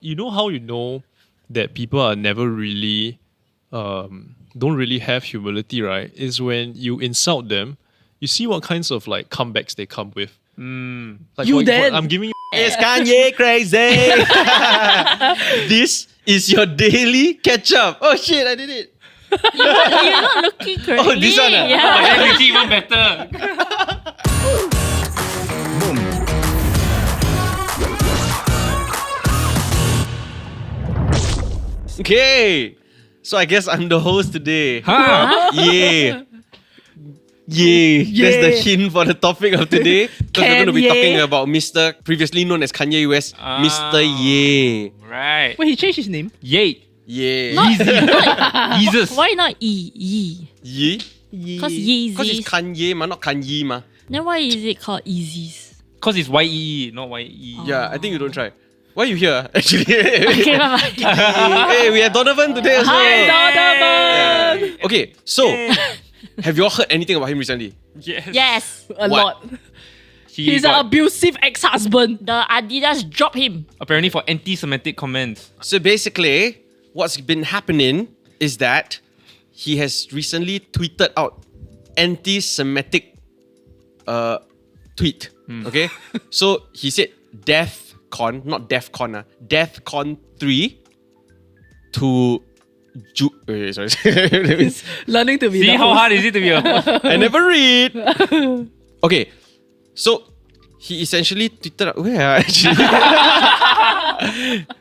You know how you know that people are never really, don't really have humility, right? Is when you insult them, you see what kinds of like comebacks they come with. Like You then. I'm giving you. Is Kanye crazy? This is your daily ketchup. Oh shit, I did it. You're not looking correctly. Oh, this one ah? Yeah. That makes it even better. Okay. So I guess I'm the host today. Huh? Yeah. Yeah. That's the hint for the topic of today. Because we're going to be talking about Mr. previously known as Kanye West, Mr. Ye. Right. Wait, he changed his name? Yay. Yeah. Jesus. Why not Yee? Ye? Because Because it's Yeezys. Kanye, ma, not Kanye, ma. Then why is it called Yeezys? Because it's YE, not YE. Yeah, I think you don't try. Why are you here, actually? Okay, bye bye. Hey, we had Donovan today also. Hi, Donovan! Yeah. Okay, so, have you all heard anything about him recently? Yes. Yes. A What? lot. He He's an got, abusive ex-husband. The Adidas dropped him. apparently for anti-Semitic comments. So basically, what's been happening is that he has recently tweeted out anti-Semitic tweet. Okay? So he said DEFCON, not DEFCON, DEFCON 3 to sorry. He's learning to be See the how host. hard is it to be a host? I never read. Okay, so he essentially tweeted out, where actually?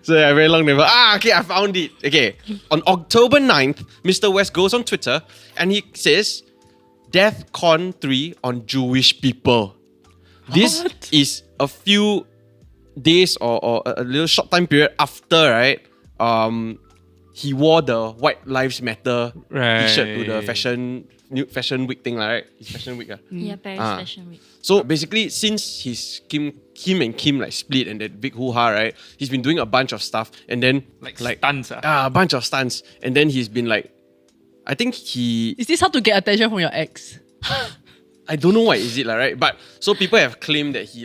So I very long never. Okay, I found it. Okay, on October 9th, Mr. West goes on Twitter and he says, DEFCON 3 on Jewish people. This is a few days or a little short time period after, right? He wore the White Lives Matter t-shirt to the new fashion week thing, right? It's fashion week. Yeah, Paris Ah. Fashion Week. So basically, since him and Kim like split and that big hoo-ha, right? He's been doing a bunch of stuff and then Like stunts. a bunch of stunts. And then he's been like, I think Is this how to get attention from your ex? I don't know what is it, right? But so people have claimed that he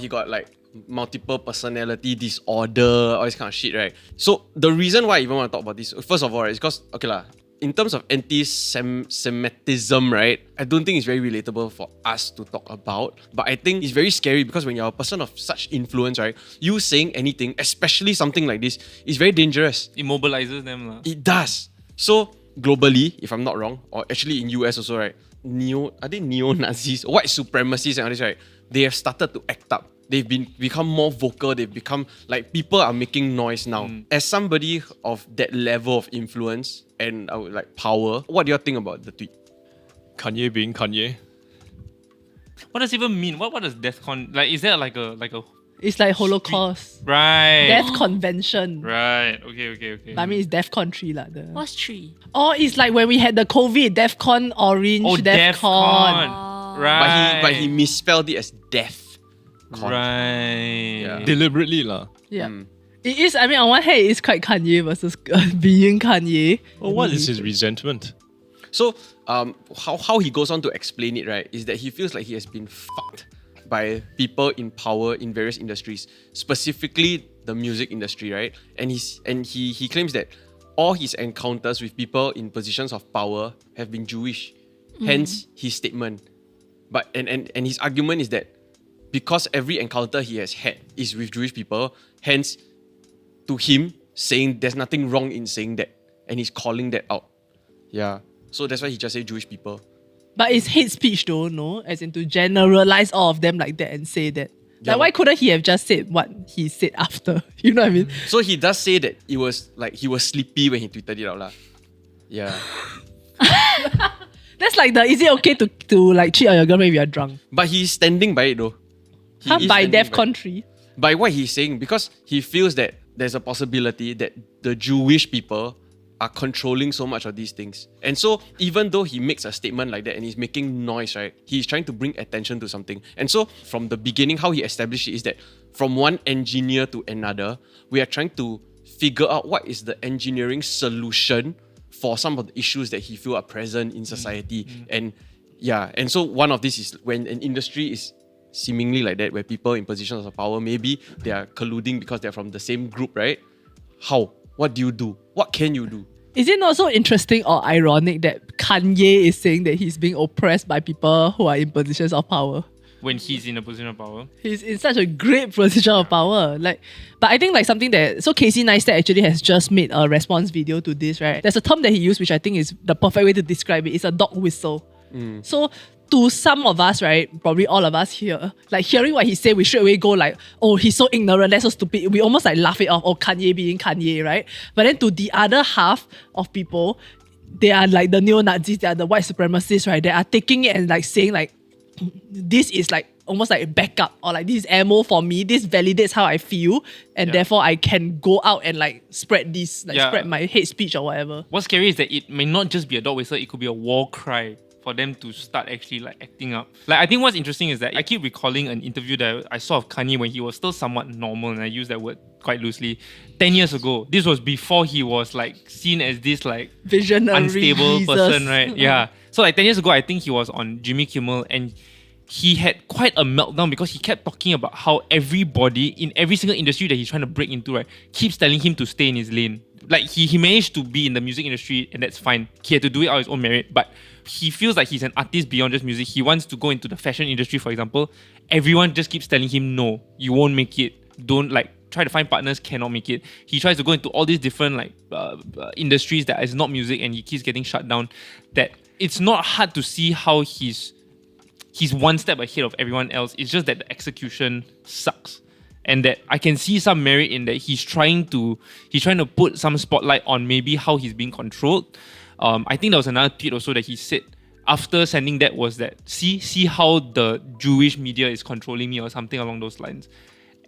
got like multiple personality disorder, all this kind of shit, right? So the reason why I even want to talk about this, first of all, right, is because, okay lah, in terms of anti-Semitism, right, I don't think it's very relatable for us to talk about. But I think it's very scary because when you're a person of such influence, right, you saying anything, especially something like this, is very dangerous. Immobilizes them. La. It does. So globally, if I'm not wrong, or actually in US also, right, neo-Nazis, white supremacists and all this, right, they have started to act up. They've become more vocal. They've become like people are making noise now. As somebody of that level of influence and like power, what do you think about the tweet? Kanye being Kanye. What does it even mean? What does DEFCON like? Is there like a It's like Holocaust. right? Death convention. Right. Okay. I mean, it's DEFCON 3 lah. What's 3? Oh, it's like when we had the COVID, DEFCON orange, Oh, DEFCON. DEFCON. Right. But he misspelled it as death. Right. Yeah. Deliberately lah. Yeah. It is, I mean, on one hand, it is quite Kanye versus being Kanye. Well, what is his resentment? So, how he goes on to explain it, right, is that he feels like he has been fucked by people in power in various industries, specifically the music industry, right? And he claims that all his encounters with people in positions of power have been Jewish. Hence his statement. But and his argument is that because every encounter he has had is with Jewish people, hence to him saying there's nothing wrong in saying that, and he's calling that out. Yeah. So that's why he just said Jewish people. But it's hate speech though, no? As in to generalize all of them like that and say that. Yeah, Like, why couldn't he have just said what he said after? You know what I mean? So he does say that it was like he was sleepy when he tweeted it out lah. Yeah. That's like is it okay to like cheat on your girlfriend if you're drunk? But he's standing by it though. He is By standing DEFCON 3? by what he's saying, because he feels that there's a possibility that the Jewish people are controlling so much of these things. And so even though he makes a statement like that and he's making noise, right, he's trying to bring attention to something. And so from the beginning, how he established it is that from one engineer to another, we are trying to figure out what is the engineering solution for some of the issues that he feel are present in society. And so one of this is when an industry is seemingly like that, where people in positions of power, maybe they are colluding because they're from the same group, right? How? What do you do? What can you do? Is it not so interesting or ironic that Kanye is saying that he's being oppressed by people who are in positions of power? When he's in a position of power. He's in such a great position of power. But I think something that Casey Neistat actually has just made a response video to this, right? There's a term that he used which I think is the perfect way to describe it. It's a dog whistle. So to some of us, right, probably all of us here, hearing what he said, we straight away go oh, he's so ignorant, that's so stupid. We almost laugh it off, oh, Kanye being Kanye, right? But then to the other half of people, they are the neo-Nazis, they are the white supremacists, right? They are taking it and saying this is almost backup, or this is ammo for me, this validates how I feel, and therefore I can go out and spread this, spread my hate speech or whatever. What's scary is that it may not just be a dog whistle, it could be a war cry for them to start actually acting up. I think what's interesting is that I keep recalling an interview that I saw of Kanye when he was still somewhat normal, and I use that word quite loosely, 10 years ago. This was before he was seen as this visionary unstable Jesus. person, right? Yeah. So 10 years ago, I think he was on Jimmy Kimmel, and he had quite a meltdown because he kept talking about how everybody in every single industry that he's trying to break into, right, keeps telling him to stay in his lane. He managed to be in the music industry, and that's fine. He had to do it on his own merit, but he feels like he's an artist beyond just music. He wants to go into the fashion industry, for example. Everyone just keeps telling him, no, you won't make it. Don't try to find partners, cannot make it. He tries to go into all these different industries that is not music, and he keeps getting shut down. That it's not hard to see how he's one step ahead of everyone else. It's just that the execution sucks. And that I can see some merit in that he's trying to put some spotlight on maybe how he's being controlled. I think there was another tweet also that he said after sending that was that see how the Jewish media is controlling me or something along those lines.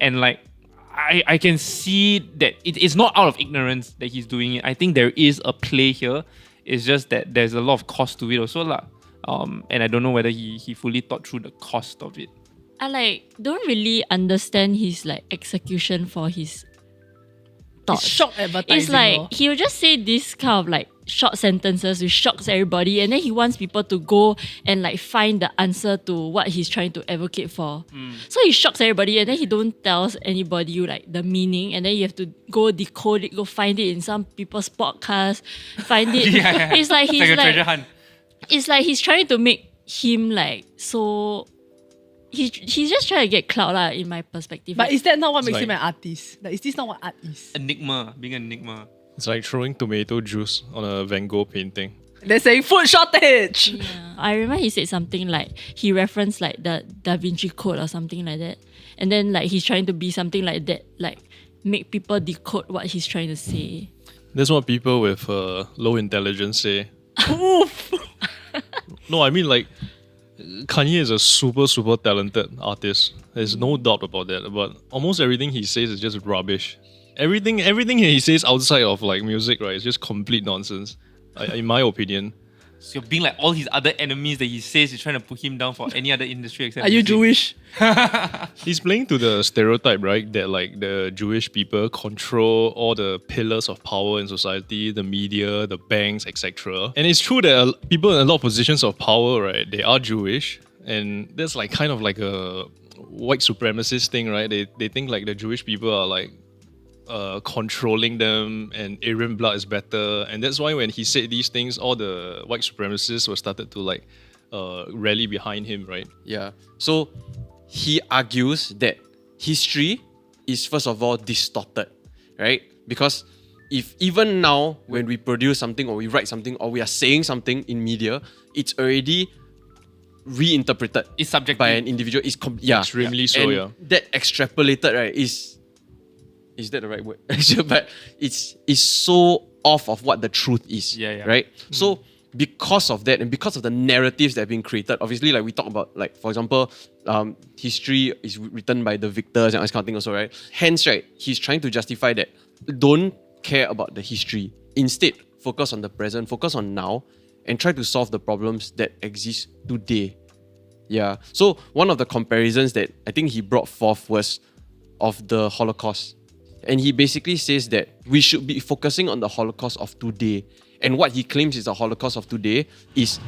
And I can see that it's not out of ignorance that he's doing it. I think there is a play here. It's just that there's a lot of cost to it also lah. And I don't know whether he fully thought through the cost of it. I don't really understand his execution for his thoughts. It's shock advertising. It's he will just say this kind of short sentences which shocks everybody, and then he wants people to go and find the answer to what he's trying to advocate for. So he shocks everybody, and then he don't tell anybody the meaning, and then you have to go decode it, go find it in some people's podcast, find it. Yeah. It's he's like a treasure hunt. It's he's trying to make him so. He's just trying to get clout lah, in my perspective. But is that not what makes him an artist? Is this not what art is? Enigma, being an enigma. It's like throwing tomato juice on a Van Gogh painting. They're saying food shortage. Yeah. I remember he said something he referenced the Da Vinci Code or something like that, and then he's trying to be something like that, make people decode what he's trying to say. That's what people with low intelligence say. Oof. No, I mean Kanye is a super, super talented artist. There's no doubt about that. But almost everything he says is just rubbish. Everything he says outside of music, right, is just complete nonsense. In my opinion. So you're being all his other enemies that he says he's trying to put him down for any other industry except Are you music. Jewish? He's playing to the stereotype, right? That the Jewish people control all the pillars of power in society, the media, the banks, etc. And it's true that people in a lot of positions of power, right, they are Jewish. And that's kind of a white supremacist thing, right? They think the Jewish people are controlling them and Aryan blood is better. And that's why when he said these things, all the white supremacists were started to rally behind him, right? Yeah. So he argues that history is first of all distorted, right? Because if even now when we produce something or we write something or we are saying something in media, it's already reinterpreted. It's subjective. By an individual. Extremely so, and yeah. that extrapolated, right, is that the right word? But it's so off of what the truth is. Yeah. Right? So because of that and because of the narratives that have been created, obviously we talk about for example, history is written by the victors and all this kind of thing also, right? Hence, right, he's trying to justify that. Don't care about the history. Instead, focus on the present, focus on now, and try to solve the problems that exist today. Yeah. So one of the comparisons that I think he brought forth was of the Holocaust. And he basically says that we should be focusing on the Holocaust of today. And what he claims is the Holocaust of today is...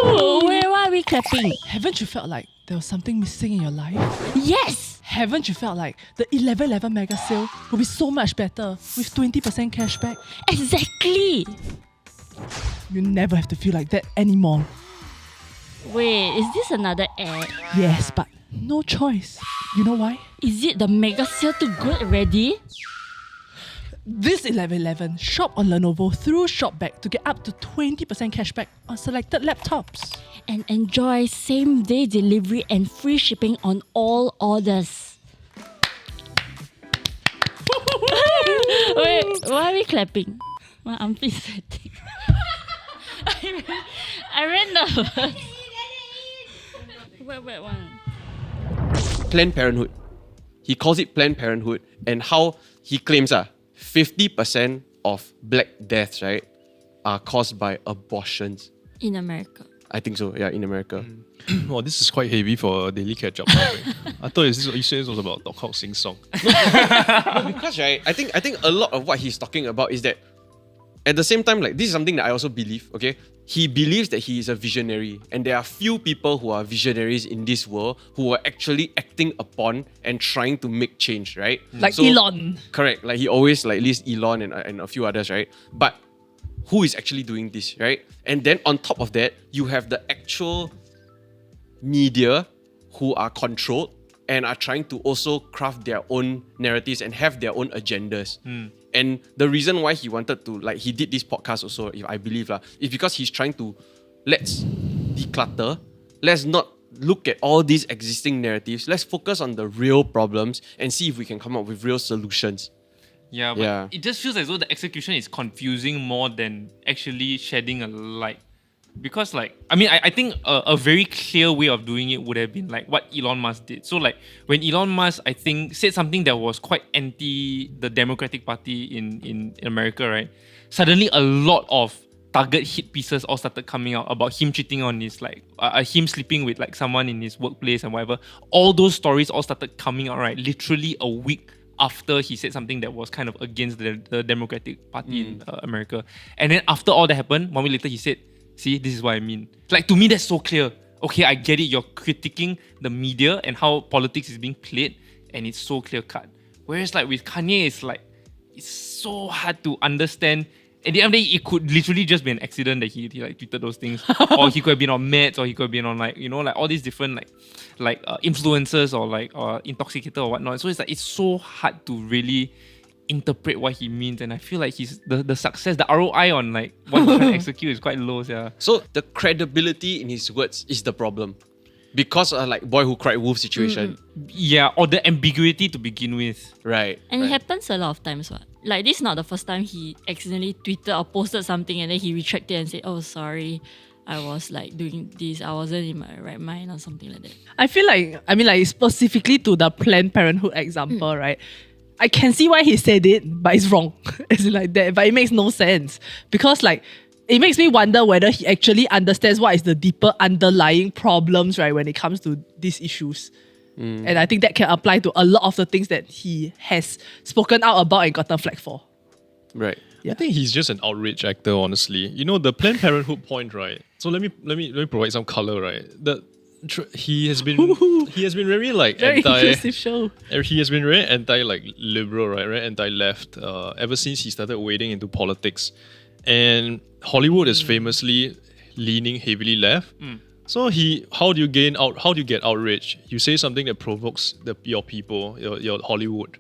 Why are we clapping? Haven't you felt like there was something missing in your life? Yes! haven't you felt like the 11/11 mega sale will be so much better with 20% cashback? Exactly. You never have to feel like that anymore. Wait, is this another ad? Yes, but no choice. You know why? Is it the mega sale too good already? This 11/11, shop on Lenovo through Shopback to get up to 20% cashback on selected laptops. And enjoy same-day delivery and free shipping on all orders. Wait, why are we clapping? My armpit is sweating. I ran nervous. Wait, one. Planned Parenthood. He calls it Planned Parenthood, and how he claims 50% of black deaths, right, are caused by abortions. In America. I think so, yeah, in America. Well, this is quite heavy for a daily Ketchup topic. I thought you said this was about Dok Hok sing song. No, because right, I think a lot of what he's talking about is that at the same time, like this is something that I also believe, okay? He believes that he is a visionary, and there are few people who are visionaries in this world who are actually acting upon and trying to make change, right? Like So- Elon. Correct. Like he always like lists Elon and a few others, right? But who is actually doing this, right? And then on top of that, you have the actual media who are controlled and are trying to also craft their own narratives and have their own agendas. And the reason why he wanted to, like, he did this podcast also, if I believe, is because he's trying to, let's declutter, let's not look at all these existing narratives, let's focus on the real problems and see if we can come up with real solutions. Yeah, but Yeah. it just feels as though the execution is confusing more than actually shedding a light. Because I think a very clear way of doing it would have been like what Elon Musk did. So like when Elon Musk, I think, said something that was quite anti the Democratic Party in America, right? Suddenly a lot of target hit pieces all started coming out about him cheating on his him sleeping with like someone in his workplace and whatever. All those stories all started coming out, right? Literally a week after he said something that was kind of against the Democratic Party in America. And then after all that happened, 1 week later he said, see, this is what I mean. Like, to me, that's so clear. Okay, I get it. You're critiquing the media and how politics is being played, and it's so clear cut. Whereas, like, with Kanye, it's so hard to understand. At the end of the day, it could literally just be an accident that he like tweeted those things, or he could have been on meds, or he could have been on like all these different influencers or intoxicator or whatnot. So it's so hard to really interpret what he means, and I feel like he's the success, the ROI on like what he's trying to execute is quite low. Yeah. So the credibility in his words is the problem. Because like Boy Who Cried Wolf situation. Yeah, or the ambiguity to begin with. Right. And right. it happens a lot of times, what? Like, this is not the first time he accidentally tweeted or posted something and then he retracted and said, oh, sorry, I was like doing this, I wasn't in my right mind or something like that. I feel like, specifically to the Planned Parenthood example, right? I can see why he said it, but it's wrong. It's like that, but it makes no sense. Because like, it makes me wonder whether he actually understands what is the deeper underlying problems, right, when it comes to these issues. And I think that can apply to a lot of the things that he has spoken out about and gotten flack for. Right. Yeah. I think he's just an outrage actor, honestly. You know, the Planned Parenthood point, right? So let me provide some color, right? He has been very like Very anti. inclusive show. He has been very anti like liberal, right? Very anti-left ever since he started wading into politics. And Hollywood is famously leaning heavily left. So how do you get outrage? You say something that provokes your people, your Hollywood.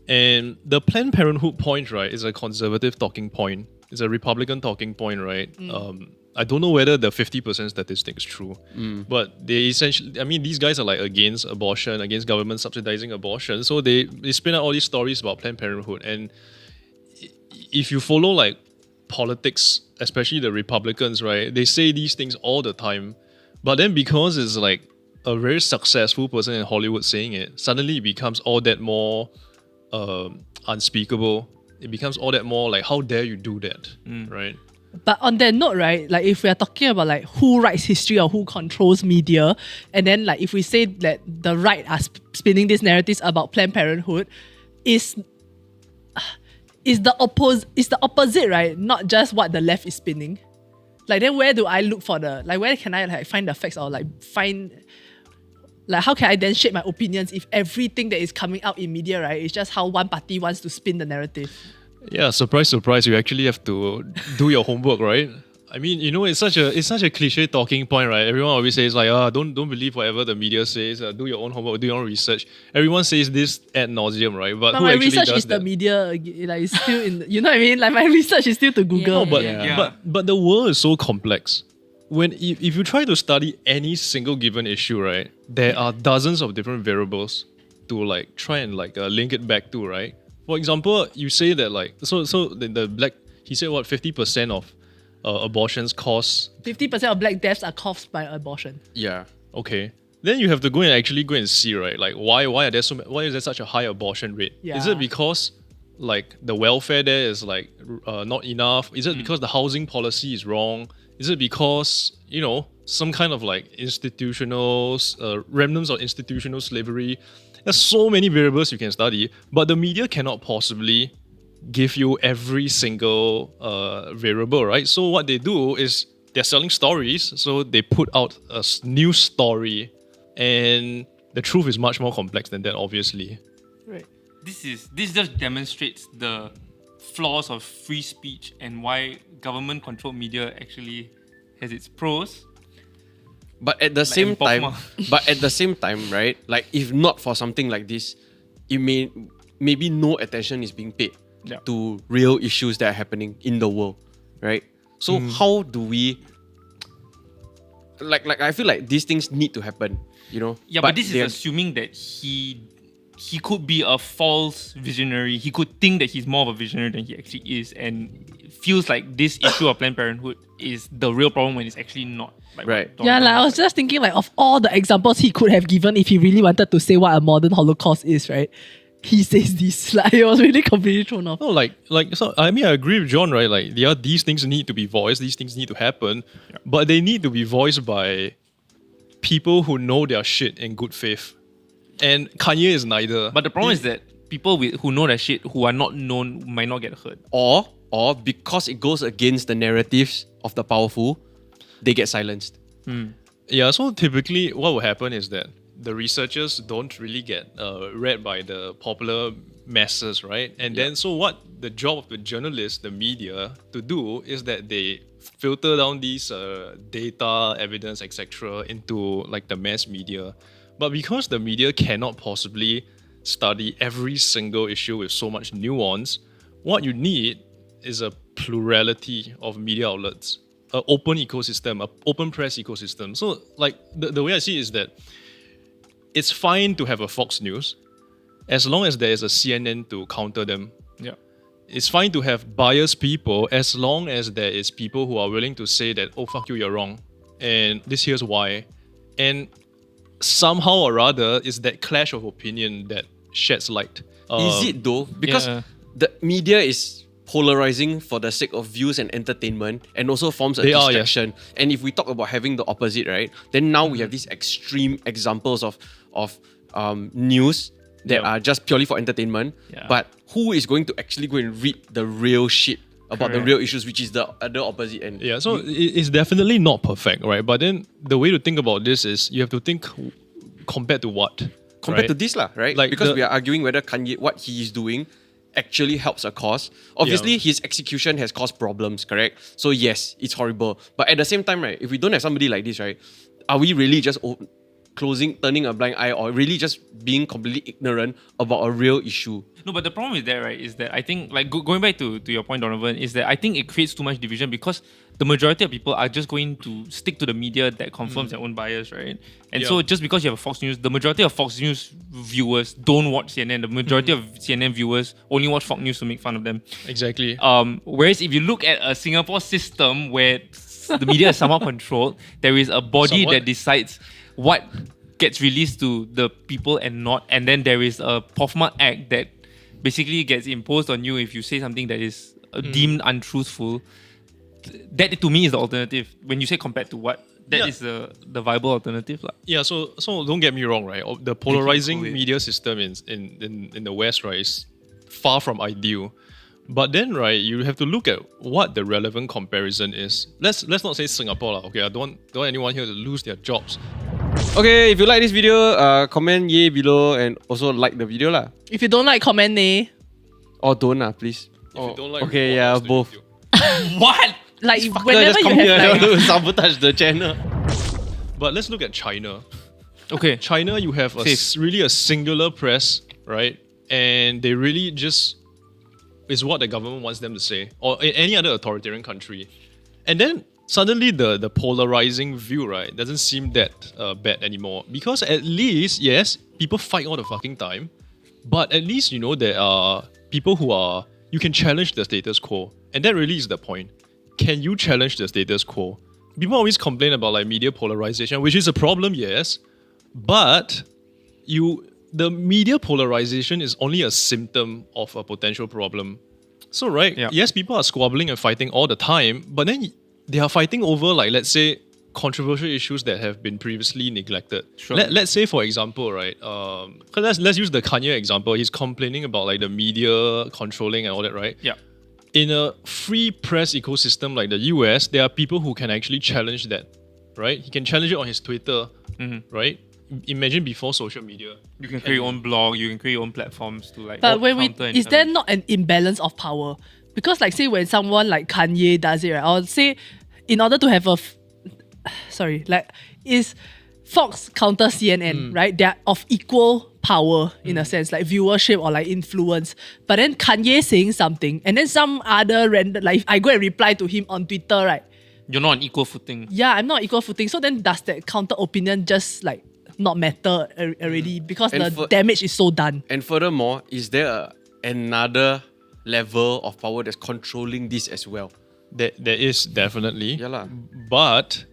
And the Planned Parenthood point, right, is a conservative talking point. It's a Republican talking point, right? I don't know whether the 50% statistic is true, but they essentially, I mean, these guys are like against abortion, against government subsidizing abortion. So they spin out all these stories about Planned Parenthood. And if you follow like politics, especially the Republicans, right, they say these things all the time. But then because it's like a very successful person in Hollywood saying it, suddenly it becomes all that more unspeakable. It becomes all that more like, how dare you do that, right? But on that note, right, like if we are talking about like who writes history or who controls media, and then like if we say that the right are spinning these narratives about Planned Parenthood, is the opposite, right? Not just what the left is spinning. Like then where do I look for where can I like find the facts or like find Like, how can I then shape my opinions if everything that is coming out in media, right, is just how one party wants to spin the narrative? Yeah, surprise, surprise. You actually have to do your homework, right? I mean, it's such a cliche talking point, right? Everyone always says like, don't believe whatever the media says. Do your own homework, do your own research. Everyone says this ad nauseum, right? But who my actually research does is that? the media, like, it's still in. You know what I mean? Like, my research is still to Google. No, but Yeah. but the world is so complex. If you try to study any single given issue, right, there are dozens of different variables to like try and like link it back to, right? For example, you say that like so the black, he said what, 50% of abortions cause 50% of black deaths are caused by abortion. Yeah. okay. Then you have to go and see, right, like why is there such a high abortion rate? Is Yeah. it because like the welfare there is like not enough? Is it because the housing policy is wrong? Is it because some kind of like institutional remnants of institutional slavery? There's so many variables you can study, but the media cannot possibly give you every single variable, right? So what they do is they're selling stories, so they put out a new story, and the truth is much more complex than that, obviously. Right. This just demonstrates the flaws of free speech and why government-controlled media actually has its pros. But at the same Pop time, right? Like, if not for something like this, it maybe no attention is being paid Yeah. to real issues that are happening in the world, right? So how do we like I feel like these things need to happen, Yeah, but this is they're- assuming that he could be a false visionary. He could think that he's more of a visionary than he actually is, and feels like this issue of Planned Parenthood is the real problem when it's actually not. Like what Right. Donald Yeah, like Trump I was said. just thinking, like, of all the examples he could have given if he really wanted to say what a modern Holocaust is, right? He says this. Like, it was really completely thrown off. No, so I mean, I agree with John, right? Like, these things need to be voiced, these things need to happen, but they need to be voiced by people who know their shit in good faith. And Kanye is neither. But the problem is that people who know that shit, who are not known, might not get heard. or because it goes against the narratives of the powerful, they get silenced. Yeah, so typically what will happen is that the researchers don't really get read by the popular masses, right? And then so what the job of the journalists, the media, to do is that they filter down these data, evidence, etc. into like the mass media. But because the media cannot possibly study every single issue with so much nuance, what you need is a plurality of media outlets, an open ecosystem, an open press ecosystem. So like the way I see it is that it's fine to have a Fox News as long as there is a CNN to counter them. Yeah. It's fine to have biased people as long as there is people who are willing to say that, oh, fuck you, you're wrong. And this here's why. And somehow or rather, it's that clash of opinion that sheds light. Is it though? Because yeah. the media is polarizing for the sake of views and entertainment, and also forms a They are, distraction. And if we talk about having the opposite, right, then now we have these extreme examples of news that Yeah. are just purely for entertainment. Yeah. But who is going to actually go and read the real shit about the Correct. real issues, which is the other opposite end? Yeah, so it's definitely not perfect, right? But then the way to think about this is you have to think compared to what? Compared right? to this, right? Like because the- we are arguing whether Kanye, what he is doing actually helps a cause. Obviously, his execution has caused problems, correct? So yes, it's horrible. But at the same time, right, if we don't have somebody like this, right, are we really just turning a blind eye, or really just being completely ignorant about a real issue? No, but the problem with that, right, is that I think, like, going back to your point, Donovan, is that I think it creates too much division because the majority of people are just going to stick to the media that confirms their own bias, right? And so just because you have a Fox News, the majority of Fox News viewers don't watch CNN. The majority of CNN viewers only watch Fox News to make fun of them. Exactly. Whereas if you look at a Singapore system where the media is somewhat controlled, there is a body Somewhat. that decides what gets released to the people and not, and then there is a POFMA Act that basically gets imposed on you if you say something that is deemed untruthful. That to me is the alternative. When you say compared to what, that is the viable alternative. Yeah, so don't get me wrong, right? The polarizing Thank you. media system in the West, right, is far from ideal. But then, right, you have to look at what the relevant comparison is. Let's not say Singapore, okay? I don't want anyone here to lose their jobs. Okay, if you like this video, comment yay below and also like the video lah. If you don't like, comment nay. Or don't lah, please. If you don't like, okay, report yeah, us to both. YouTube. What? Like Fucker whenever just you come here have like, to sabotage the channel. But let's look at China. Okay. China, you have really a singular press, right? And they really just is what the government wants them to say, or in any other authoritarian country. And then suddenly the polarizing view, right, doesn't seem that bad anymore. Because at least, yes, people fight all the fucking time, but at least, you know, there are people who are, you can challenge the status quo. And that really is the point. Can you challenge the status quo? People always complain about like media polarization, which is a problem, yes, but the media polarization is only a symptom of a potential problem. So, right, yes, people are squabbling and fighting all the time, but then they are fighting over, like, let's say, controversial issues that have been previously neglected. Sure. Let's say, for example, right, let's use the Kanye example. He's complaining about like the media controlling and all that, right? Yeah. In a free press ecosystem like the US, there are people who can actually challenge that, right? He can challenge it on his Twitter, right? Imagine before social media. You can create your own blog, you can create your own platforms to like but when counter and is there challenge. not an imbalance of power? Because like say when someone like Kanye does it, right? I would say in order to have is Fox counter CNN, right? They're of equal power in a sense, like viewership or like influence. But then Kanye saying something, and then some other random, like if I go and reply to him on Twitter, right? You're not on equal footing. Yeah, I'm not equal footing. So then does that counter opinion just like not matter already because And the damage is so done? And furthermore, is there another level of power that's controlling this as well? There is definitely. Yeah lah. But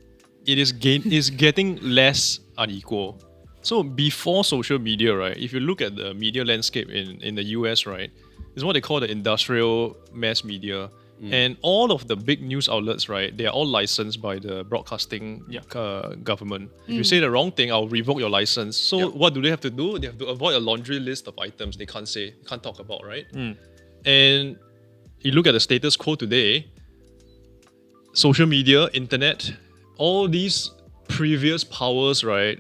it is getting less unequal. So before social media, right, if you look at the media landscape in the US, right, it's what they call the industrial mass media. And all of the big news outlets, right, they are all licensed by the broadcasting government. If you say the wrong thing, I'll revoke your license. So what do they have to do? They have to avoid a laundry list of items they can't talk about, right? And you look at the status quo today, social media, internet, all these previous powers, right,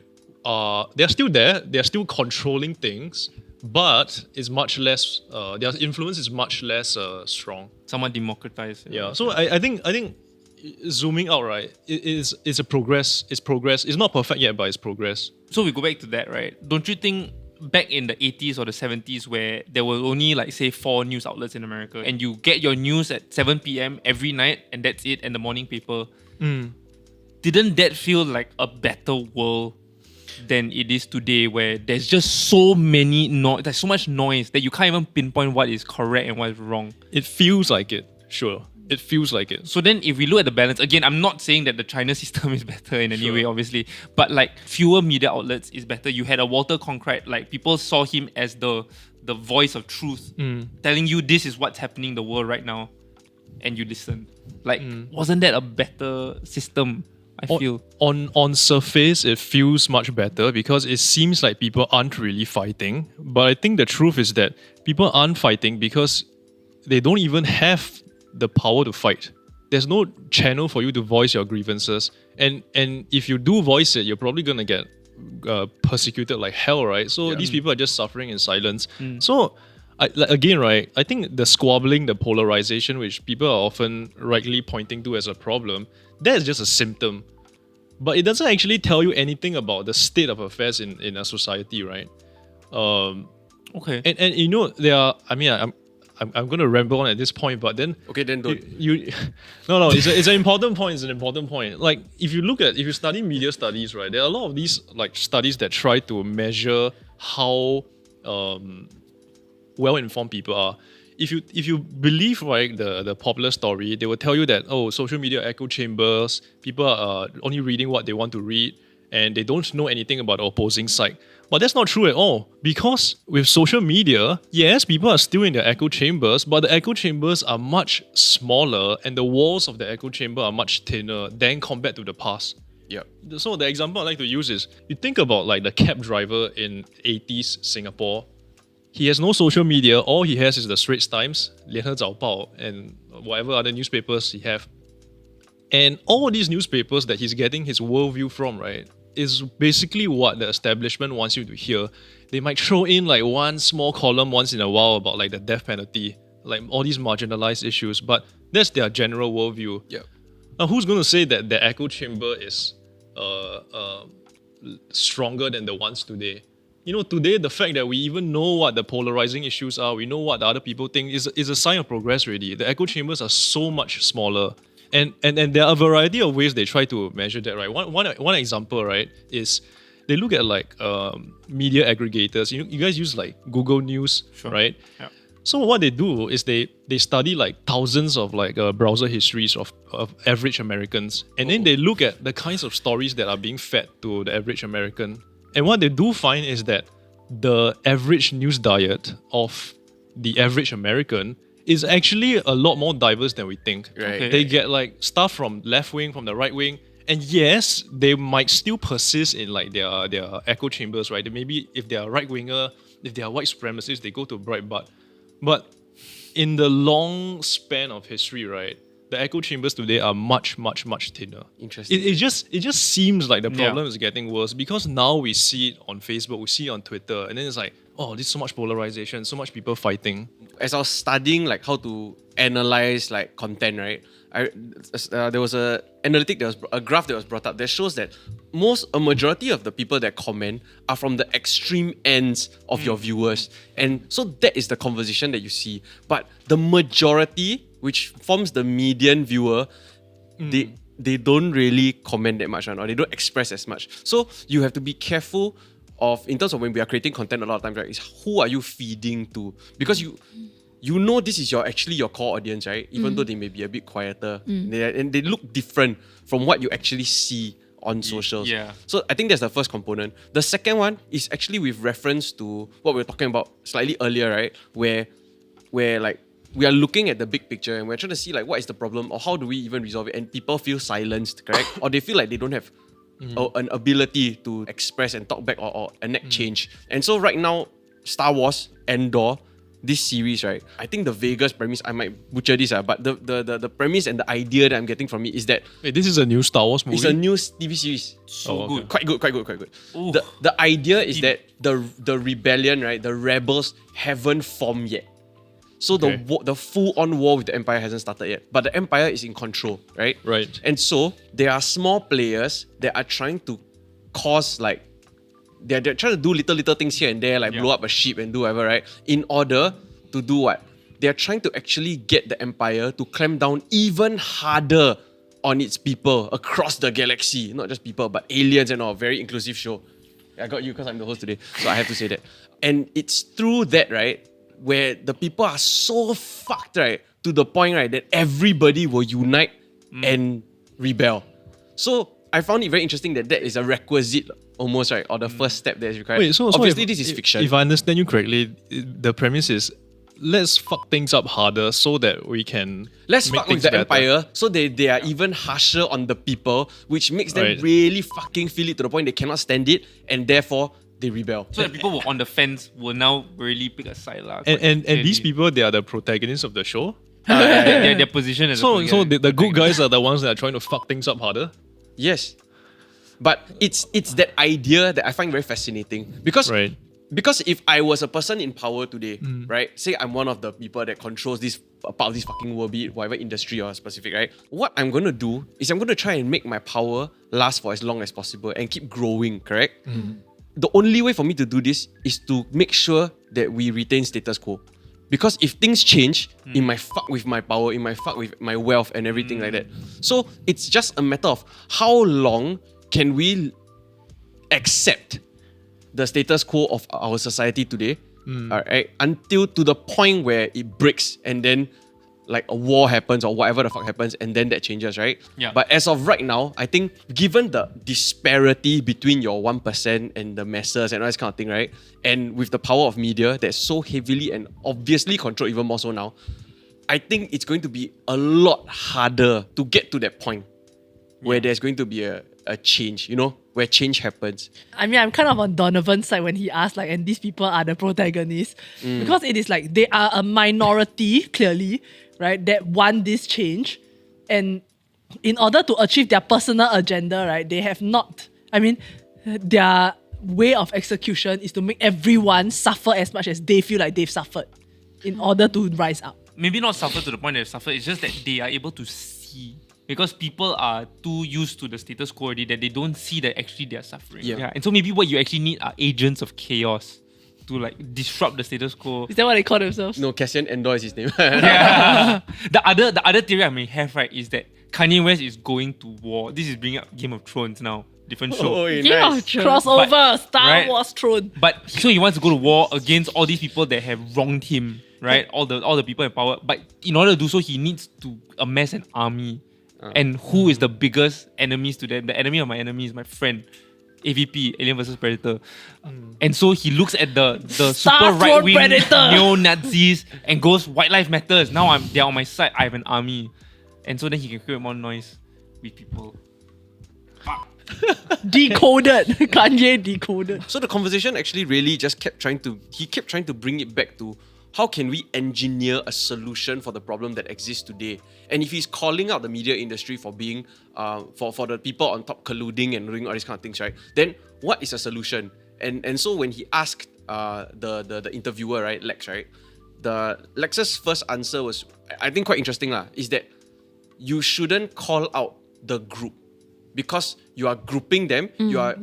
they're still there. They're still controlling things, but it's much less. Their influence is much less strong. Somewhat democratized. Yeah. So I think zooming out, right, it's a progress. It's progress. It's not perfect yet, but it's progress. So we go back to that, right? Don't you think back in the 80s or the 70s where there were only like say 4 news outlets in America and you get your news at 7 p.m. every night and that's it, and the morning paper, didn't that feel like a better world than it is today, where there's just so many there's so much noise that you can't even pinpoint what is correct and what is wrong? It feels like it. Sure. It feels like it. So then if we look at the balance, again, I'm not saying that the China system is better in any way, obviously, but like fewer media outlets is better. You had a Walter Cronkite, like people saw him as the voice of truth, telling you this is what's happening in the world right now, and you listened. Like, wasn't that a better system? I feel on surface it feels much better because it seems like people aren't really fighting. But I think the truth is that people aren't fighting because they don't even have the power to fight. There's no channel for you to voice your grievances, and if you do voice it, you're probably gonna get persecuted like hell, right? So these people are just suffering in silence. So again, right, I think the squabbling, the polarization, which people are often rightly pointing to as a problem, that is just a symptom. But it doesn't actually tell you anything about the state of affairs in a society, right? okay. And you know, I'm going to ramble on at this point, but then Okay, then don't. No, it's an important point. It's an important point. Like if you study media studies, right, there are a lot of these like studies that try to measure how well informed people are. If you believe, right, the popular story, they will tell you that social media echo chambers, people are only reading what they want to read and they don't know anything about the opposing side. But that's not true at all, because with social media, yes, people are still in their echo chambers, but the echo chambers are much smaller and the walls of the echo chamber are much thinner than compared to the past. Yep. So the example I like to use is, you think about like the cab driver in 80s Singapore. He has no social media. All he has is the Straits Times, 联合早报, and whatever other newspapers he have. And all these newspapers that he's getting his worldview from, right, is basically what the establishment wants you to hear. They might throw in like one small column once in a while about like the death penalty, like all these marginalized issues, but that's their general worldview. Yeah. Now, who's going to say that the echo chamber is stronger than the ones today? You know, today, the fact that we even know what the polarizing issues are, we know what the other people think, is a sign of progress already. The echo chambers are so much smaller. And there are a variety of ways they try to measure that, right? One example, right, is they look at like media aggregators. You guys use like Google News, right? Yeah. So what they do is they study like thousands of like browser histories of average Americans, and then they look at the kinds of stories that are being fed to the average American. And what they do find is that the average news diet of the average American is actually a lot more diverse than we think. Right. Okay. They get like stuff from left wing, from the right wing, and yes, they might still persist in like their echo chambers, right? Maybe if they are right winger, if they are white supremacists, they go to Breitbart. But in the long span of history, right, the echo chambers today are much, much, much thinner. Interesting. It just seems like the problem is getting worse because now we see it on Facebook, we see it on Twitter, and then it's like, oh, there's so much polarization, so much people fighting. As I was studying like how to analyze like content, right? There was a graph that was brought up that shows that a majority of the people that comment are from the extreme ends of your viewers, and so that is the conversation that you see. But the majority, which forms the median viewer, they don't really comment that much, or they don't express as much. So you have to be careful of, in terms of when we are creating content a lot of times, right, is who are you feeding to? Because you know this is actually your core audience, right? Even though they may be a bit quieter. And they look different from what you actually see on socials. Yeah. So I think that's the first component. The second one is actually with reference to what we were talking about slightly earlier, right? Where like we are looking at the big picture and we're trying to see like what is the problem or how do we even resolve it, and people feel silenced, correct? Or they feel like they don't have an ability to express and talk back or enact change. And so right now, Star Wars, Andor, this series, right? I think the Vegas premise, I might butcher this, but the premise and the idea that I'm getting from it is that Wait, this is a new Star Wars movie? it's a new TV series. So okay. good. Quite good. Ooh. The idea is that the rebellion, right? The rebels haven't formed yet. So the full-on war with the Empire hasn't started yet. But the Empire is in control, right? Right. And so there are small players that are trying to cause like they're trying to do little things here and there, like blow up a ship and do whatever, right? In order to do what? They're trying to actually get the Empire to clamp down even harder on its people across the galaxy. Not just people, but aliens and all. Very inclusive show. I got you because I'm the host today, so I have to say that. And it's through that, right, where the people are so fucked, right, to the point, right, that everybody will unite and rebel. So I found it very interesting that is a requisite almost, right, or the first step that is required. Wait, so obviously if, this is fiction. If I understand you correctly, the premise is let's fuck things up harder so that we can Let's make fuck with things the better. Empire so they are even harsher on the people, which makes them Right. really fucking feel it to the point they cannot stand it, and therefore they rebel. So the people who were on the fence will now really pick a side. And these people, they are the protagonists of the show. their position as a So protagonist. the good guys are the ones that are trying to fuck things up harder. Yes. But it's that idea that I find very fascinating. Because Right. Because if I was a person in power today, right? Say I'm one of the people that controls this part of this fucking world, be it whatever industry or specific, right? What I'm gonna do is I'm gonna try and make my power last for as long as possible and keep growing, correct? The only way for me to do this is to make sure that we retain status quo. Because if things change, it might fuck with my power, it might fuck with my wealth and everything like that. So it's just a matter of how long can we accept the status quo of our society today, alright, until to the point where it breaks and then like a war happens or whatever the fuck happens and then that changes, right? Yeah. But as of right now, I think given the disparity between your 1% and the masses and all this kind of thing, right? And with the power of media that's so heavily and obviously controlled even more so now, I think it's going to be a lot harder to get to that point where there's going to be a change, you know, where change happens. I mean, I'm kind of on Donovan's side when he asked, like, and these people are the protagonists. Because it is like they are a minority, clearly, right, that want this change. And in order to achieve their personal agenda, right, they have not. I mean, their way of execution is to make everyone suffer as much as they feel like they've suffered in order to rise up. Maybe not suffer to the point that they've suffered, it's just that they are able to see. Because people are too used to the status quo already that they don't see that actually they are suffering. Yeah. And so maybe what you actually need are agents of chaos to like disrupt the status quo. Is that what they call themselves? No, Cassian Endor is his name. Yeah. The other theory I may have, right, is that Kanye West is going to war. This is bringing up Game of Thrones now. Different show. Oh, Game nice. of Thrones. Crossover, Star right. Wars throne. But so he wants to go to war against all these people that have wronged him, right? All the people in power. But in order to do so, he needs to amass an army. And who is the biggest enemies to them? The enemy of my enemy is my friend. AVP, Alien vs Predator. And so he looks at the super right-wing Predator. neo-Nazis and goes, white life matters. Now they're on my side. I have an army. And so then he can create more noise with people. Decoded. Kanye decoded. So the conversation actually really just kept trying to bring it back to how can we engineer a solution for the problem that exists today? And if he's calling out the media industry for being, for the people on top colluding and doing all these kind of things, right? Then what is a solution? And so when he asked the interviewer, right, Lex, right, Lex's first answer was, I think quite interesting lah, is that you shouldn't call out the group because you are grouping them. You are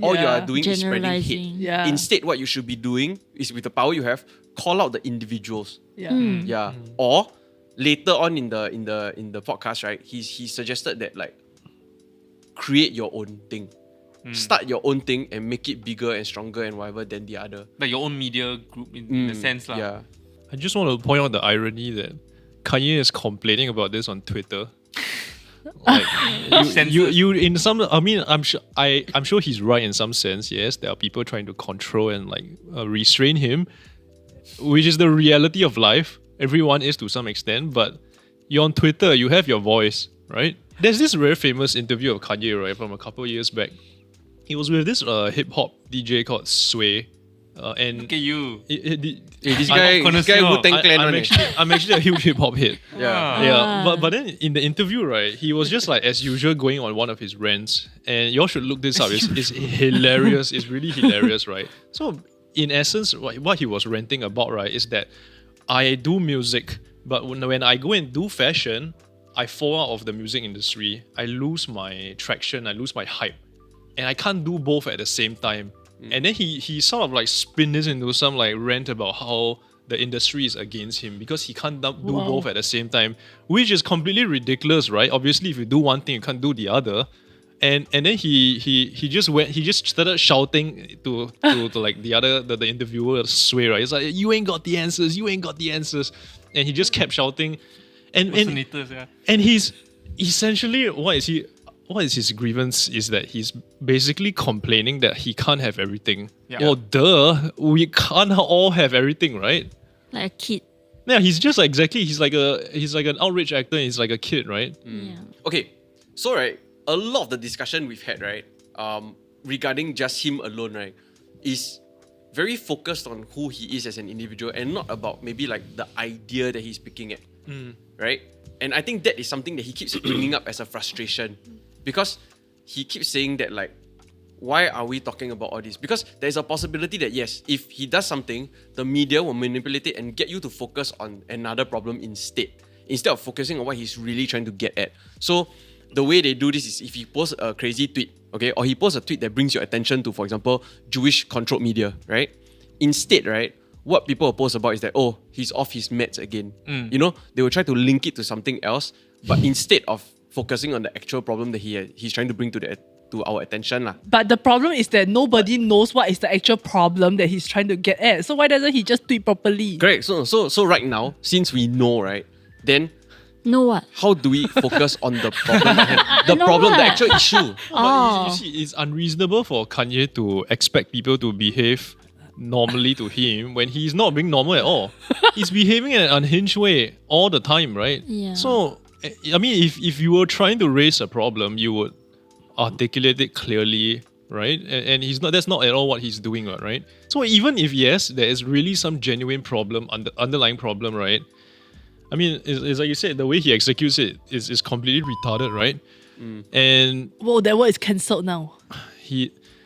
doing is spreading hate. Generalizing. Yeah. Instead, what you should be doing is with the power you have, call out the individuals. Yeah. Yeah. Or later on in the podcast, right, he suggested that like create your own thing. Start your own thing and make it bigger and stronger and whatever than the other. Like your own media group in a sense. Yeah. I just want to point out the irony that Kanye is complaining about this on Twitter. Like you in some, I mean, I'm sure he's right in some sense. Yes, there are people trying to control and like restrain him, which is the reality of life. Everyone is to some extent, but you're on Twitter, you have your voice, right? There's this very famous interview of Kanye, right, from a couple of years back. He was with this hip hop DJ called Sway. And Look at you. This guy Wu-Tang Clan one. I'm actually a huge hip hop head. Yeah. Yeah, but then in the interview, right, he was just like as usual going on one of his rants, and y'all should look this up. It's hilarious. It's really hilarious, right? So in essence, what he was ranting about, right, is that I do music, but when I go and do fashion, I fall out of the music industry. I lose my traction. I lose my hype, and I can't do both at the same time. And then he sort of like spin this into some like rant about how the industry is against him because he can't do both at the same time, which is completely ridiculous, right? Obviously, if you do one thing, you can't do the other. And then he just started shouting to like the interviewer, Sway, right? It's like, you ain't got the answers, and he just kept shouting, and he's essentially what is his grievance is that he's basically complaining that he can't have everything. Yeah. Well, duh, we can't all have everything, right? Like a kid. Yeah, he's just exactly. He's like an outrage actor. And he's like a kid, right? Yeah. Okay, so right, a lot of the discussion we've had, right, regarding just him alone, right, is very focused on who he is as an individual and not about maybe like the idea that he's picking at, right? And I think that is something that he keeps bringing up as a frustration because he keeps saying that like, why are we talking about all this? Because there's a possibility that yes, if he does something, the media will manipulate it and get you to focus on another problem instead of focusing on what he's really trying to get at. So the way they do this is if he posts a crazy tweet, okay, or he posts a tweet that brings your attention to, for example, Jewish-controlled media, right? Instead, right, what people will post about is that, oh, he's off his meds again. You know, they will try to link it to something else, but instead of focusing on the actual problem that he's trying to bring to our attention lah. But the problem is that nobody knows what is the actual problem that he's trying to get at. So why doesn't he just tweet properly? Correct. So right now, since we know, right, then Know what? how do we focus on the problem at hand? The know problem, the what? actual issue. Oh. You see, it's unreasonable for Kanye to expect people to behave normally to him when he's not being normal at all. He's behaving in an unhinged way all the time, right? Yeah. So, I mean, if you were trying to raise a problem, you would articulate it clearly, right? And he's not. That's not at all what he's doing, right? So even if yes, there is really some genuine problem, underlying problem, right? I mean, it's like you said, the way he executes it is completely retarded, right? And Whoa, that word is cancelled now.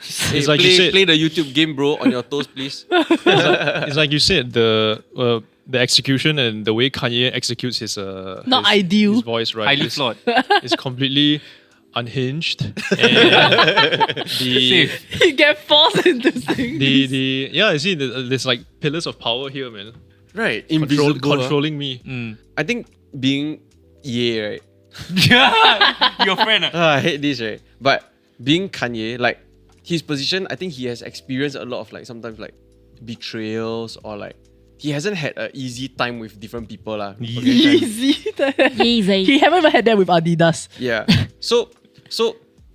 Hey, It's like you said. play the YouTube game, bro, on your toes, please. It's like you said, the execution and the way Kanye executes his Not ideal. his voice, right? Highly is, flawed. is completely unhinged. And Safe. You get forced into things. you see, there's like pillars of power here, man. Right, invisible. Controlling me. I think being right? Your friend. I hate this, right? But being Kanye, like his position, I think he has experienced a lot of like sometimes like betrayals or like he hasn't had an easy time with different people lah. Easy. Easy. He haven't even had that with Adidas. Yeah. So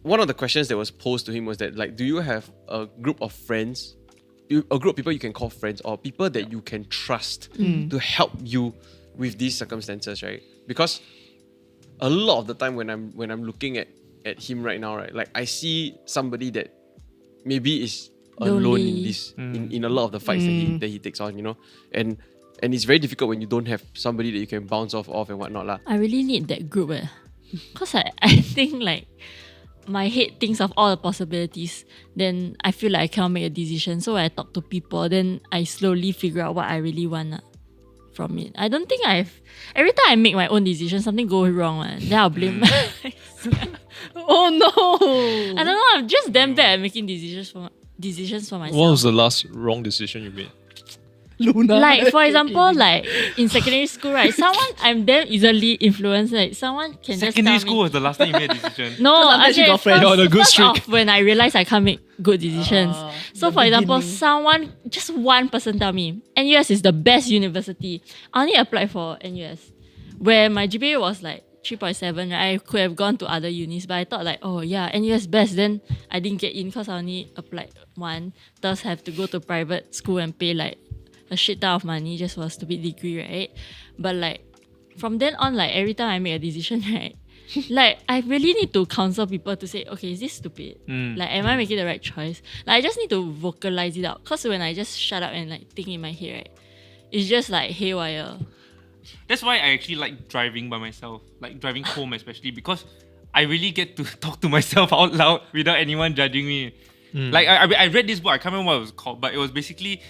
one of the questions that was posed to him was that like, do you have a group of friends, a group of people you can call friends or people that you can trust to help you with these circumstances, right? Because a lot of the time when I'm looking at him right now, right, like I see somebody that maybe is alone Lonely. in this in a lot of the fights that he takes on, you know, and it's very difficult when you don't have somebody that you can bounce off and whatnot lah. I really need that group because I think like my head thinks of all the possibilities, then I feel like I cannot make a decision. So when I talk to people, then I slowly figure out what I really want from it. I don't think every time I make my own decision, something goes wrong, then I'll blame myself. Oh no! I don't know, I'm just damn bad at making decisions for myself. What was the last wrong decision you made? Luna. Like for example, like in secondary school, right? I'm damn easily influenced. Like someone can Secondary just tell school me. was the last time you made a decision. No, Sometimes you okay, got friends. You're on a good first streak. off, when I realized I can't make good decisions. So the for example, beginning. just one person tell me, NUS is the best university. I only applied for NUS, where my GPA was like 3.7, right? I could have gone to other unis, but I thought like, oh yeah, NUS best. Then I didn't get in because I only applied one. Thus have to go to private school and pay like a shit ton of money just for a stupid degree, right? But like from then on, like every time I make a decision, right, like I really need to counsel people to say, okay, is this stupid? Like, am I making the right choice? Like I just need to vocalize it out. Cause when I just shut up and like think in my head, right, it's just like haywire. That's why I actually like driving by myself, like driving home especially, because I really get to talk to myself out loud without anyone judging me. Like I read this book, I can't remember what it was called, but it was basically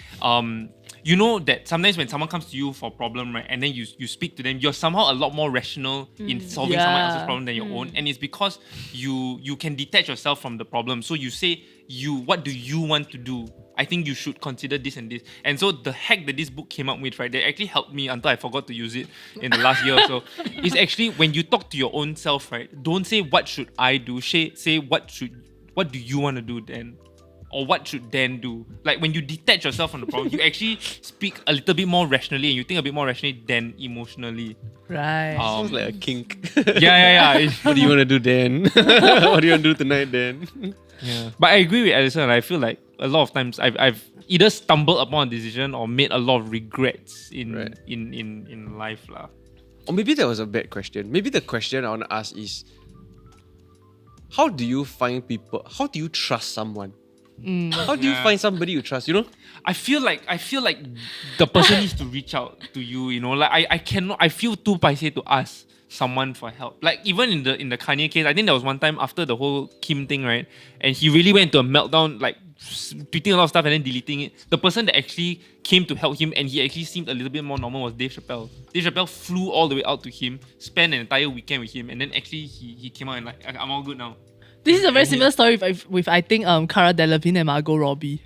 you know that sometimes when someone comes to you for a problem, right, and then you speak to them, you're somehow a lot more rational in solving someone else's problem than your own, and it's because you can detach yourself from the problem. So you say, what do you want to do? I think you should consider this and this. And so the hack that this book came up with, right, that actually helped me until I forgot to use it in the last year or so, is actually when you talk to your own self, right, don't say what should I do, say what do you want to do then? Or what should Dan do? Like when you detach yourself from the problem, you actually speak a little bit more rationally and you think a bit more rationally than emotionally. Right. Sounds like a kink. Yeah. What do you want to do, Dan? What do you want to do tonight, Dan? Yeah. But I agree with Alison. I feel like a lot of times I've either stumbled upon a decision or made a lot of regrets in life lah. Or maybe that was a bad question. Maybe the question I want to ask is, how do you find people? How do you trust someone? How do you find somebody you trust? You know? I feel like the person needs to reach out to you. You know, like I cannot. I feel too paiseh to ask someone for help. Like even in the Kanye case, I think there was one time after the whole Kim thing, right? And he really went into a meltdown, like tweeting a lot of stuff and then deleting it. The person that actually came to help him and he actually seemed a little bit more normal was Dave Chappelle. Dave Chappelle flew all the way out to him, spent an entire weekend with him, and then actually he came out and like, I'm all good now. This is a very similar story with I think Cara Delevingne and Margot Robbie.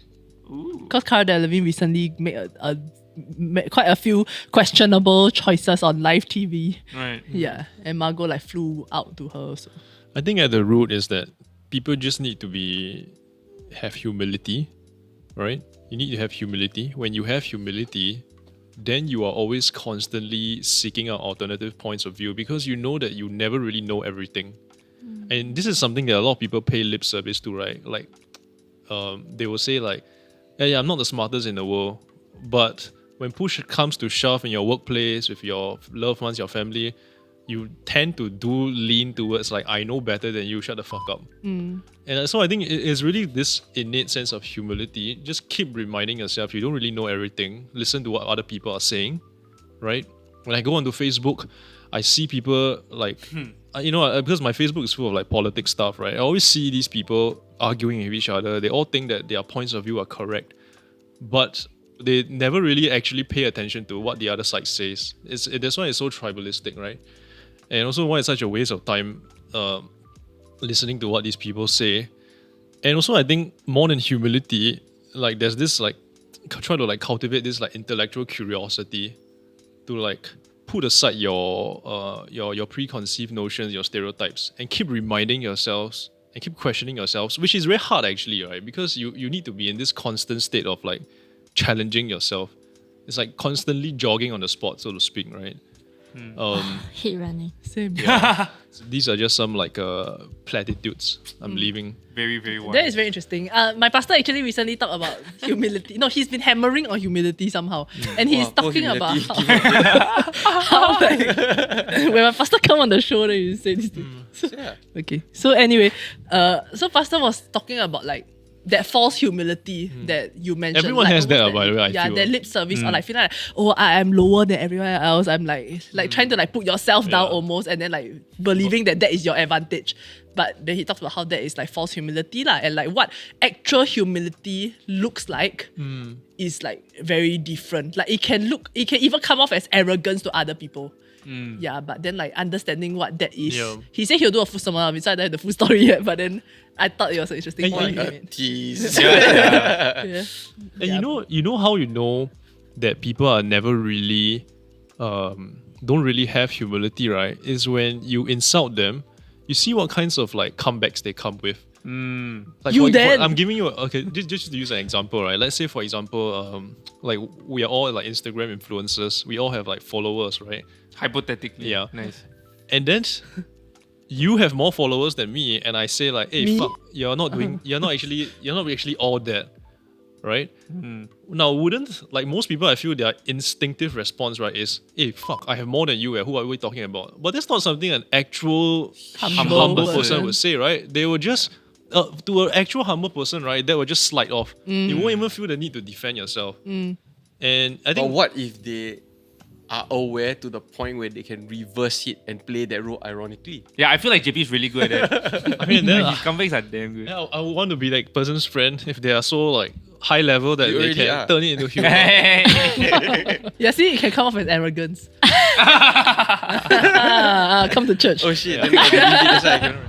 Because Cara Delevingne recently made quite a few questionable choices on live TV. Right. Yeah, and Margot like flew out to her. So. I think at the root is that people just need to have humility, right? You need to have humility. When you have humility, then you are always constantly seeking out alternative points of view because you know that you never really know everything. And this is something that a lot of people pay lip service to, right? Like, they will say like, yeah, I'm not the smartest in the world, but when push comes to shove in your workplace, with your loved ones, your family, you tend to lean towards like, I know better than you, shut the fuck up. And so I think it's really this innate sense of humility. Just keep reminding yourself you don't really know everything. Listen to what other people are saying, right? When I go onto Facebook, I see people like, because my Facebook is full of like politics stuff, right? I always see these people arguing with each other. They all think that their points of view are correct, but they never really actually pay attention to what the other side says. That's why it's so tribalistic, right? And also why it's such a waste of time listening to what these people say. And also I think more than humility, like there's this like try to like cultivate this like intellectual curiosity to like put aside your preconceived notions, your stereotypes, and keep reminding yourselves and keep questioning yourselves, which is very hard actually, right? Because you need to be in this constant state of like challenging yourself. It's like constantly jogging on the spot, so to speak, right? Hate running. Same. So these are just some like platitudes. I'm leaving. Very, very wise. That is very interesting. My pastor actually recently talked about humility. No, he's been hammering on humility somehow. And he's talking about how like, when my pastor come on the show, then you say this thing. Yeah. Okay. So anyway, so pastor was talking about like that false humility that you mentioned. Everyone like, has that, almost by the way, I feel. that lip service or like feeling like, oh, I am lower than everyone else. I'm like trying to like put yourself down almost, and then like believing that is your advantage. But then he talks about how that is like false humility lah, and like what actual humility looks like is like very different. Like it can even come off as arrogance to other people. Yeah, but then like understanding what that is. Yeah. He said he'll do a full summary. Besides, I don't have the full story yet, but then I thought it was an interesting And point. you- he made. Tease. Yeah. And you know how you know that people are never really don't really have humility, right? Is when you insult them, you see what kinds of like comebacks they come with. Like You then. I'm giving you just to use an example, right? Let's say for example, like we are all like Instagram influencers. We all have like followers, right? Hypothetically. Yeah. Nice. And then you have more followers than me, and I say like, hey, Me? fuck, you're not actually all that, right? Now, wouldn't like most people? I feel their instinctive response, right, is, hey, fuck, I have more than you. Who are we talking about? But that's not something an actual humble person would say, right? They would just to an actual humble person, right? That would just slide off. You won't even feel the need to defend yourself. And I But think what if they are aware to the point where they can reverse it and play that role ironically? Yeah, I feel like JP is really good at that. I mean, then His comebacks are damn good. yeah, I would want to be like person's friend if they are so like high level that You they already can are. turn it into humor. Yeah, see, it can come off as arrogance. Come to church. Oh shit! Then I believe it, that's why I cannot-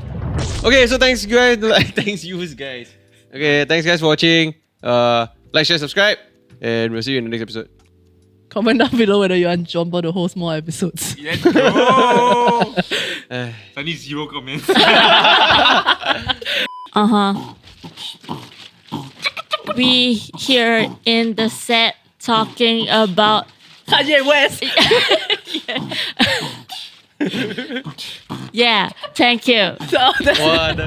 Okay, so thanks guys. Thanks you guys. Okay, thanks guys for watching. Like, share, subscribe, and we'll see you in the next episode. Comment down below whether you want John Paul to host more episodes. Let's go! Suddenly zero comments. We here in the set talking about Kanye West. yeah, thank you. So that's One.